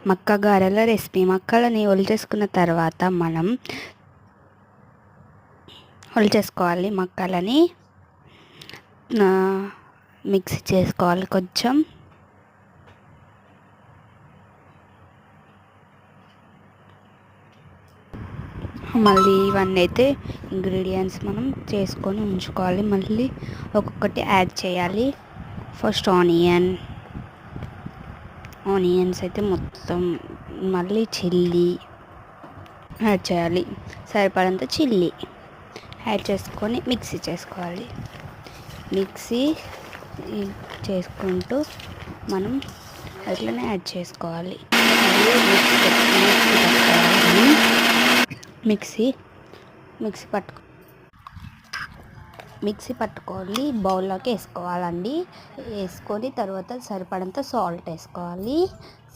మక్క గారెల రెసిపీ. మక్కలని ఒలిచేసుకున్న తర్వాత మనం ఒలిచేసుకోవాలి. మక్కలని మిక్సీ చేసుకోవాలి కొంచెం. మళ్ళీ ఇవన్నీ అయితే ఇంగ్రీడియంట్స్ మనం చేసుకొని ఉంచుకోవాలి. మళ్ళీ ఒక్కొక్కటి యాడ్ చేయాలి. ఫస్ట్ ఆనియన్స్ అయితే మొత్తం, మళ్ళీ చిల్లీ యాడ్ చేయాలి. సరిపడంత చిల్లీ యాడ్ చేసుకొని మిక్సీ చేసుకోవాలి. మిక్సీ చేసుకుంటూ మనం అట్లనే యాడ్ చేసుకోవాలి. మిక్సీ పట్టుకోవాలి. బౌల్లోకి వేసుకోవాలండి. వేసుకొని తర్వాత సరిపడంత సాల్ట్ వేసుకోవాలి.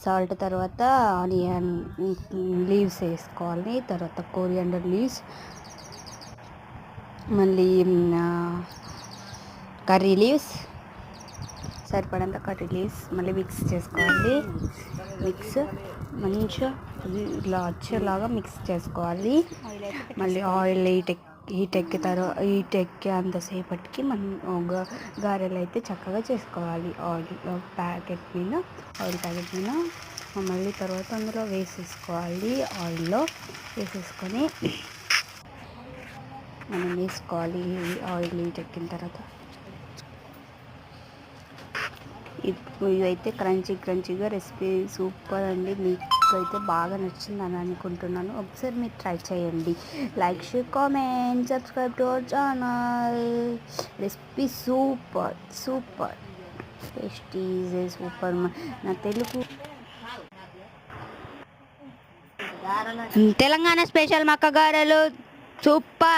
సాల్ట్ తర్వాత ఆనియన్ లీవ్స్ వేసుకోవాలి. తర్వాత కొరియాండర్ లీవ్స్, మళ్ళీ కర్రీ లీవ్స్, సరిపడంత కర్రీ లీవ్స్ మళ్ళీ మిక్స్ చేసుకోవాలి. మంచిగా ఇలా వచ్చేలాగా మిక్స్ చేసుకోవాలి. మళ్ళీ ఆయిల్ హీట్ ఎక్కే అంతసేపటికి మనం గారెలు అయితే చక్కగా చేసుకోవాలి. ఆయిల్ ప్యాకెట్ మీద మళ్ళీ తర్వాత అందులో వేసేసుకోవాలి. ఆయిల్లో వేసేసుకొని మనం వేసుకోవాలి. ఆయిల్ హీట్ ఎక్కిన తర్వాత ఇదైతే క్రంచీగా రెసిపీ సూపర్ అండి. మీకు అయితే బాగా నచ్చిందని అనుకుంటున్నాను. ఒకసారి మీరు ట్రై చేయండి. Like, share, comment, subscribe to our channel. Recipe super tasty super. నా తెలంగాణ స్పెషల్ మక్క గారెలు సూపర్.